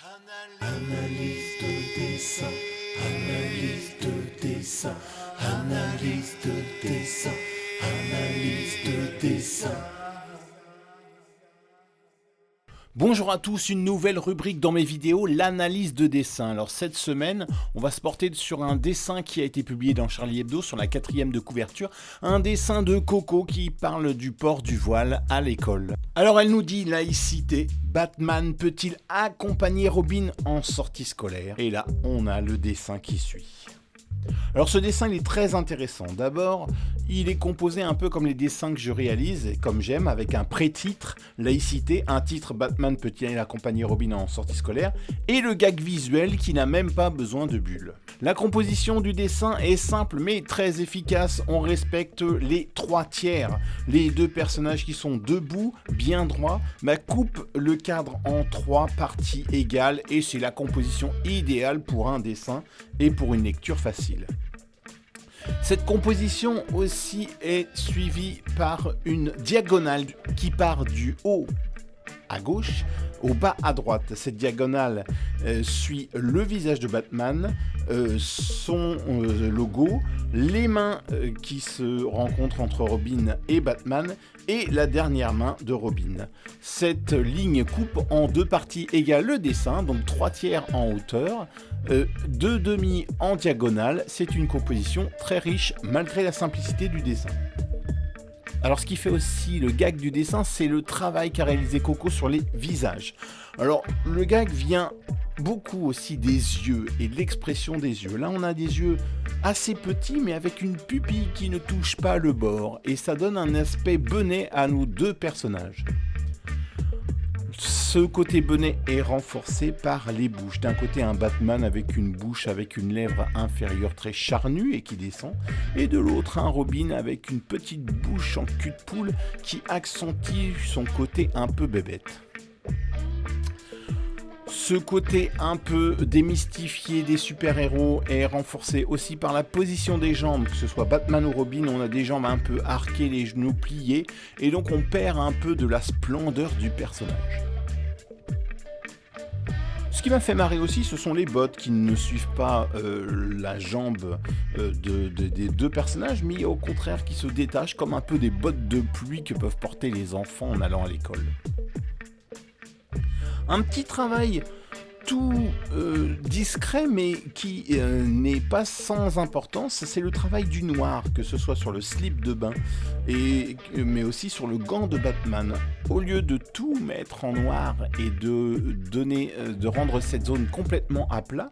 Analyse de dessin, analyse de dessin, analyse de dessin, analyse de dessin. Bonjour à tous, une nouvelle rubrique dans mes vidéos, l'analyse de dessin. Alors cette semaine, on va se porter sur un dessin qui a été publié dans Charlie Hebdo sur la 4e de couverture, un dessin de Coco qui parle du port du voile à l'école. Alors elle nous dit laïcité, Batman peut-il accompagner Robin en sortie scolaire? Et là, on a le dessin qui suit. Alors ce dessin il est très intéressant. D'abord, il est composé un peu comme les dessins que je réalise et comme j'aime, avec un pré-titre, laïcité, un titre Batman peut-il accompagner Robin en sortie scolaire et le gag visuel qui n'a même pas besoin de bulles. La composition du dessin est simple mais très efficace. On respecte les 3/3. Les deux personnages qui sont debout, bien droits, coupe le cadre en 3 parties égales et c'est la composition idéale pour un dessin et pour une lecture facile. Cette composition aussi est suivie par une diagonale qui part du haut à gauche au bas à droite. Cette diagonale suit le visage de Batman, son logo, les mains qui se rencontrent entre Robin et Batman et la dernière main de Robin. Cette ligne coupe en 2 parties égales le dessin, donc 3/3 en hauteur, 2 demi en diagonale. C'est une composition très riche malgré la simplicité du dessin. Alors ce qui fait aussi le gag du dessin, c'est le travail qu'a réalisé Coco sur les visages. Alors le gag vient beaucoup aussi des yeux et de l'expression des yeux. Là on a des yeux assez petits mais avec une pupille qui ne touche pas le bord et ça donne un aspect benet à nos deux personnages. Ce côté benet est renforcé par les bouches. D'un côté, un Batman avec une bouche avec une lèvre inférieure très charnue et qui descend. Et de l'autre, un Robin avec une petite bouche en cul de poule qui accentue son côté un peu bébête. Ce côté un peu démystifié des super-héros est renforcé aussi par la position des jambes, que ce soit Batman ou Robin, on a des jambes un peu arquées, les genoux pliés, et donc on perd un peu de la splendeur du personnage. Ce qui m'a fait marrer aussi, ce sont les bottes qui ne suivent pas la jambe des deux personnages, mais au contraire qui se détachent comme un peu des bottes de pluie que peuvent porter les enfants en allant à l'école. Un petit travail tout discret mais qui n'est pas sans importance, c'est le travail du noir, que ce soit sur le slip de bain mais aussi sur le gant de Batman. Au lieu de tout mettre en noir et de rendre cette zone complètement à plat,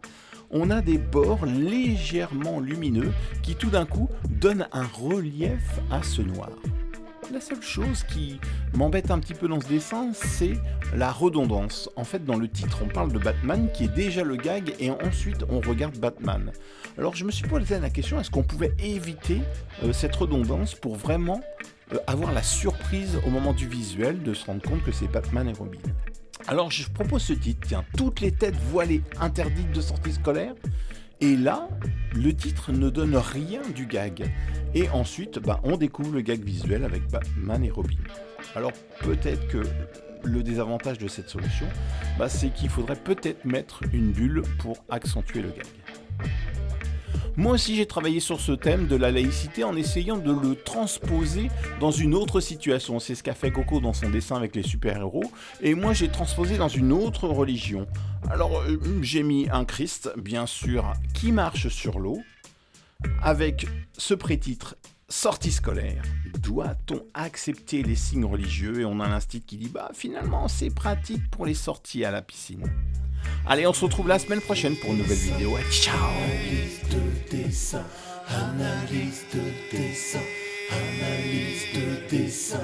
on a des bords légèrement lumineux qui tout d'un coup donnent un relief à ce noir. La seule chose qui m'embête un petit peu dans ce dessin, c'est la redondance. En fait, dans le titre, on parle de Batman qui est déjà le gag et ensuite on regarde Batman. Alors je me suis posé la question, est-ce qu'on pouvait éviter cette redondance pour vraiment avoir la surprise au moment du visuel de se rendre compte que c'est Batman et Robin. Alors je propose ce titre, tiens, toutes les têtes voilées interdites de sortie scolaire. Et là, le titre ne donne rien du gag. Et ensuite, on découvre le gag visuel avec Batman et Robin. Alors peut-être que le désavantage de cette solution, c'est qu'il faudrait peut-être mettre une bulle pour accentuer le gag. Moi aussi j'ai travaillé sur ce thème de la laïcité en essayant de le transposer dans une autre situation. C'est ce qu'a fait Coco dans son dessin avec les super-héros. Et moi j'ai transposé dans une autre religion. Alors j'ai mis un Christ, bien sûr, qui marche sur l'eau, avec ce pré-titre sortie scolaire. Doit-on accepter les signes religieux? Et on a l'instit qui dit finalement c'est pratique pour les sorties à la piscine. Allez, on se retrouve la semaine prochaine pour une nouvelle vidéo. Ciao! Analyse de dessin, analyse de dessin, analyse de dessin.